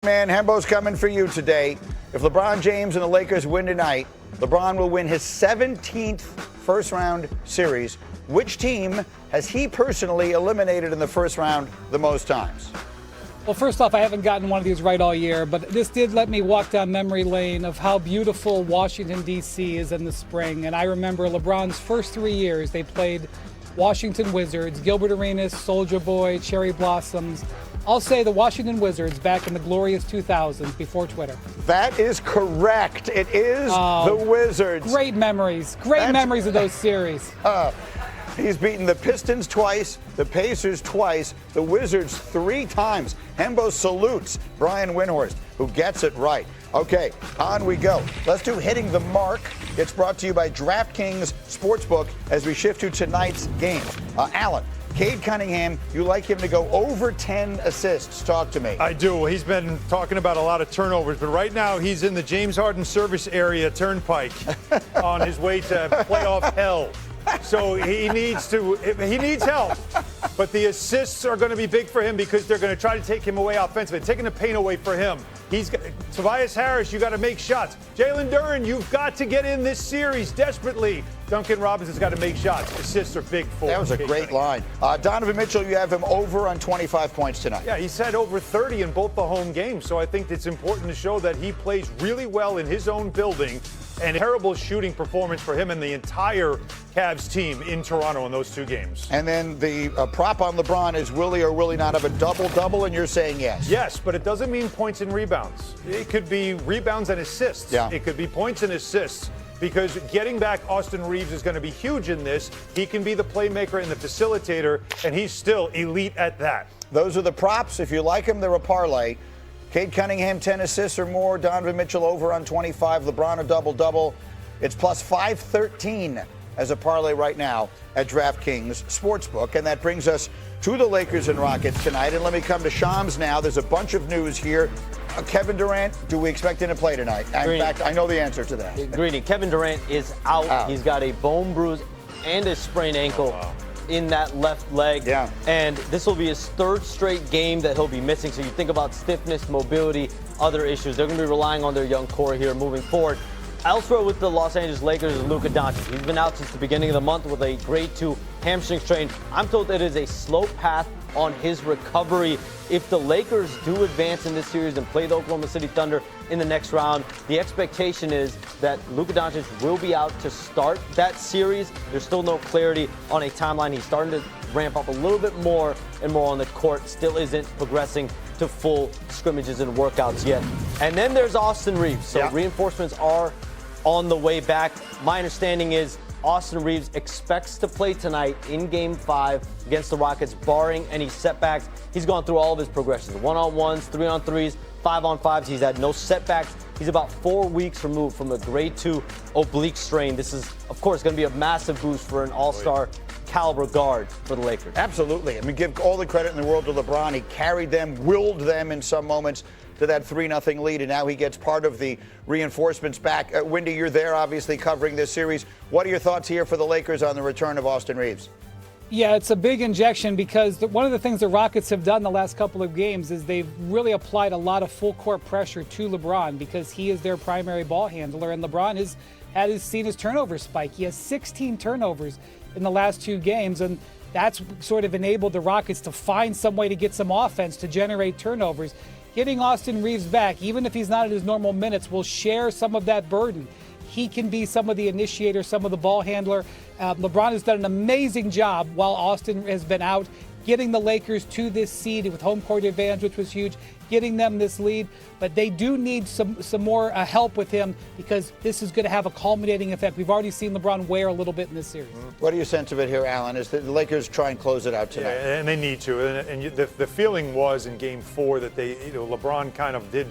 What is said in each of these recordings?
Man, Hembo's coming for you today. If LeBron James and the Lakers win tonight, LeBron will win his 17th first-round series. Which team has he personally eliminated in the first round the most times? Well, first off, I haven't gotten one of these right all year, but this did let me walk down memory lane of how beautiful Washington, D.C. is in the spring. And I remember LeBron's first 3 years, they played Washington Wizards, Gilbert Arenas, Soulja Boy, Cherry Blossoms. I'll say the Washington Wizards back in the glorious 2000s before Twitter. That is correct. It is the Wizards. Great memories. Great memories of those series. He's beaten the Pistons twice, the Pacers twice, the Wizards 3 times. Hembo salutes Brian Windhorst, who gets it right. Okay, on we go. Let's do Hitting the Mark. It's brought to you by DraftKings Sportsbook as we shift to tonight's game. Alan, Cade Cunningham, you like him to go over 10 assists. Talk to me. I do. He's been talking about a lot of turnovers, but right now he's in the James Harden service area turnpike on his way to playoff hell. So he needs help. But the assists are going to be big for him because they're going to try to take him away offensively, taking the pain away for him. Tobias Harris, you got to make shots. Jalen Duren, you've got to get in this series desperately. Duncan Robinson's got to make shots. Assists are big for him. That was a great line. Donovan Mitchell, you have him over on 25 points tonight. Yeah, he's had over 30 in both the home games. So I think it's important to show that he plays really well in his own building. And terrible shooting performance for him and the entire Cavs team in Toronto in those 2 games. And then the prop on LeBron is will he or will he not have a double-double, and you're saying yes. Yes, but it doesn't mean points and rebounds. It could be rebounds and assists. Yeah. It could be points and assists because getting back Austin Reeves is going to be huge in this. He can be the playmaker and the facilitator, and he's still elite at that. Those are the props. If you like them, they're a parlay. Cade Cunningham, 10 assists or more. Donovan Mitchell over on 25. LeBron a double-double. It's plus 513 as a parlay right now at DraftKings Sportsbook. And that brings us to the Lakers and Rockets tonight. And let me come to Shams now. There's a bunch of news here. Kevin Durant, do we expect him to play tonight? In fact, I know the answer to that. Greeny, Kevin Durant is out. He's got a bone bruise and a sprained ankle. Wow. In that left leg. Yeah. And this will be his 3rd straight game that he'll be missing. So you think about stiffness, mobility, other issues. They're going to be relying on their young core here moving forward. Elsewhere with the Los Angeles Lakers is Luka Doncic. He's been out since the beginning of the month with a grade 2 hamstring strain. I'm told that it is a slow path on his recovery. If the Lakers do advance in this series and play the Oklahoma City Thunder in the next round, the expectation is that Luka Doncic will be out to start that series. There's still no clarity on a timeline. He's starting to ramp up a little bit more and more on the court. Still isn't progressing to full scrimmages and workouts yet. And then there's Austin Reeves. So reinforcements are on the way back. My understanding is Austin Reeves expects to play tonight in Game 5 against the Rockets, barring any setbacks. He's gone through all of his progressions, 1-on-1s, 3-on-3s, 5-on-5s. He's had no setbacks. He's about 4 weeks removed from a grade 2 oblique strain. This is, of course, going to be a massive boost for an all-star caliber guard for the Lakers. Absolutely. I mean, give all the credit in the world to LeBron. He carried them, willed them in some moments to that 3-0 lead, and now he gets part of the reinforcements back. Wendy, you're there, obviously, covering this series. What are your thoughts here for the Lakers on the return of Austin Reeves? Yeah, it's a big injection because one of the things the Rockets have done the last couple of games is they've really applied a lot of full court pressure to LeBron because he is their primary ball handler, and LeBron has seen his turnover spike. He has 16 turnovers in the last 2 games, and that's sort of enabled the Rockets to find some way to get some offense to generate turnovers. Getting Austin Reeves back, even if he's not at his normal minutes, will share some of that burden. He can be some of the initiator, some of the ball handler. LeBron has done an amazing job while Austin has been out, getting the Lakers to this seed with home court advantage, which was huge, getting them this lead. But they do need some more help with him because this is going to have a culminating effect. We've already seen LeBron wear a little bit in this series. What are your sense of it here, Alan? Is the Lakers try and close it out tonight? Yeah, and they need to. And the feeling was in Game 4 that LeBron kind of did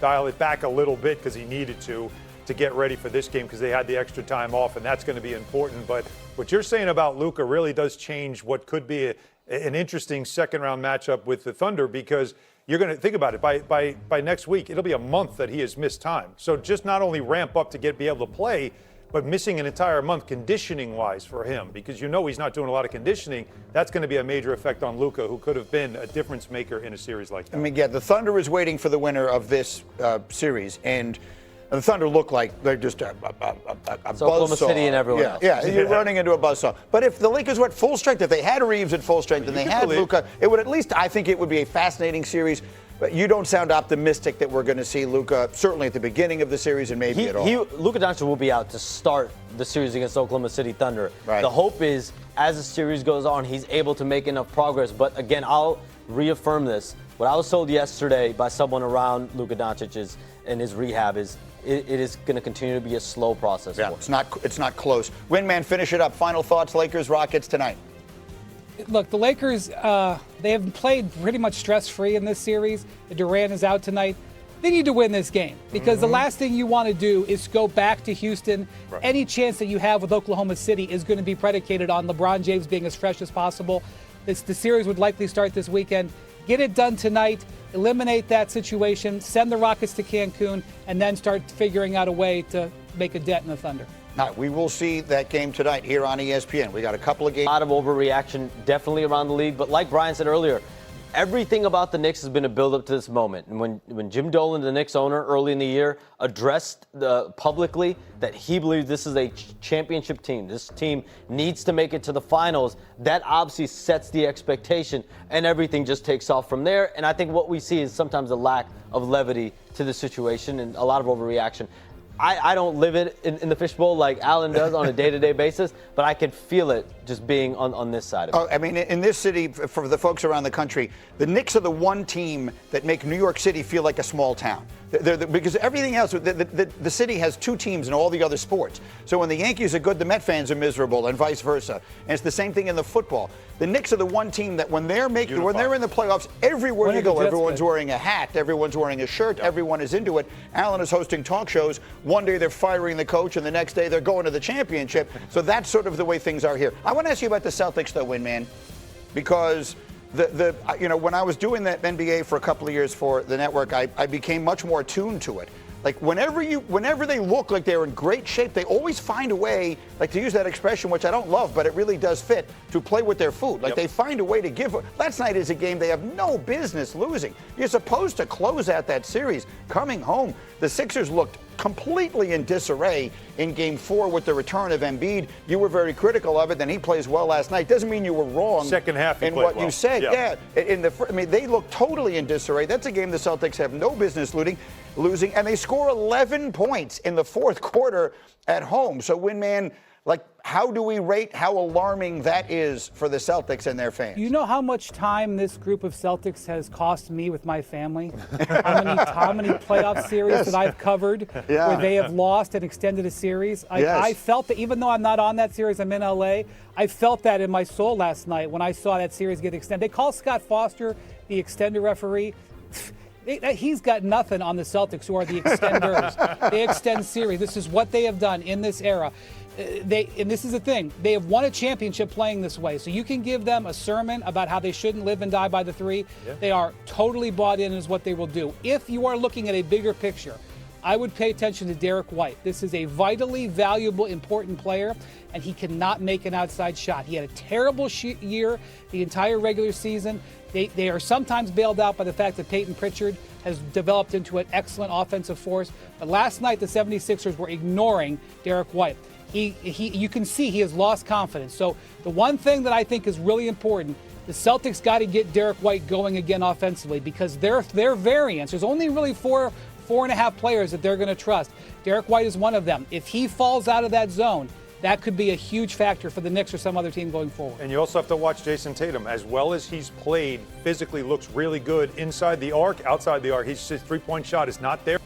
dial it back a little bit because he needed to get ready for this game because they had the extra time off, and that's going to be important. But what you're saying about Luka really does change what could be an interesting second-round matchup with the Thunder because you're going to think about it. By next week, it'll be a month that he has missed time. So just not only ramp up to be able to play, but missing an entire month conditioning-wise for him, because you know he's not doing a lot of conditioning, that's going to be a major effect on Luka, who could have been a difference maker in a series like that. I mean, yeah, the Thunder is waiting for the winner of this series, and the Thunder look like they're just a Oklahoma City and everyone else. Yeah, you're running into a buzzsaw. But if the Lakers were at full strength, if they had Reeves at full strength and they had Luka, it would at least, I think it would be a fascinating series. But you don't sound optimistic that we're going to see Luka, certainly at the beginning of the series and maybe at all. Luka Doncic will be out to start the series against Oklahoma City Thunder. Right. The hope is, as the series goes on, he's able to make enough progress. But again, I'll reaffirm this. What I was told yesterday by someone around Luka Doncic in his rehab is it is going to continue to be a slow process. Yeah, for him. it's not close. Windman, finish it up. Final thoughts, Lakers, Rockets tonight. Look, the Lakers, they have played pretty much stress-free in this series. Durant is out tonight. They need to win this game because the last thing you want to do is go back to Houston. Right. Any chance that you have with Oklahoma City is going to be predicated on LeBron James being as fresh as possible. The series would likely start this weekend. Get it done tonight. Eliminate that situation. Send the Rockets to Cancun, and then start figuring out a way to make a dent in the Thunder. All right, we will see that game tonight here on ESPN. We got a couple of games. A lot of overreaction definitely around the league, but like Brian said earlier, everything about the Knicks has been a build-up to this moment. And when Jim Dolan, the Knicks owner, early in the year, addressed publicly that he believes this is a championship team, this team needs to make it to the finals, that obviously sets the expectation, and everything just takes off from there. And I think what we see is sometimes a lack of levity to the situation and a lot of overreaction. I don't live it in the fishbowl like Alan does on a day-to-day basis, but I can feel it just being on this side of it. Oh, I mean, in this city, for the folks around the country, the Knicks are the one team that make New York City feel like a small town. Because everything else, the city has two teams in all the other sports. So when the Yankees are good, the Met fans are miserable, and vice versa. And it's the same thing in the football. The Knicks are the one team that when they're in the playoffs, everywhere you go, everyone's wearing a hat, everyone's wearing a shirt, everyone is into it. Alan is hosting talk shows. One day they're firing the coach, and the next day they're going to the championship. So that's sort of the way things are here. I want to ask you about the Celtics, though, Windman, because when I was doing that NBA for a couple of years for the network, I became much more attuned to it. Like whenever they look like they're in great shape, they always find a way, like to use that expression, which I don't love, but it really does fit, to play with their food. Like they find a way to give. Last night is a game they have no business losing. You're supposed to close out that series. Coming home, the Sixers looked completely in disarray in Game 4 with the return of Embiid. You were very critical of it, and he plays well last night. Doesn't mean you were wrong. Second half, in what you said. Yeah. They look totally in disarray. That's a game the Celtics have no business losing, and they score 11 points in the fourth quarter at home. So, Windman, how do we rate how alarming that is for the Celtics and their fans? You know how much time this group of Celtics has cost me with my family? how many playoff series that I've covered where they have lost and extended a series? I felt that, even though I'm not on that series, I'm in LA, I felt that in my soul last night when I saw that series get extended. They call Scott Foster the extender referee. He's got nothing on the Celtics, who are the extenders. They extend series. This is what they have done in this era. And this is the thing, they have won a championship playing this way. So you can give them a sermon about how they shouldn't live and die by the three. Yeah. They are totally bought in as what they will do. If you are looking at a bigger picture, I would pay attention to Derek White. This is a vitally valuable, important player, and he cannot make an outside shot. He had a terrible year the entire regular season. They are sometimes bailed out by the fact that Peyton Pritchard has developed into an excellent offensive force. But last night, the 76ers were ignoring Derek White. You can see he has lost confidence. So the one thing that I think is really important, the Celtics got to get Derek White going again offensively, because their variance, there's only really four and a half players that they're going to trust. Derek White is one of them. If he falls out of that zone, that could be a huge factor for the Knicks or some other team going forward. And you also have to watch Jason Tatum. As well as he's played, physically looks really good inside the arc, outside the arc. His three-point shot is not there.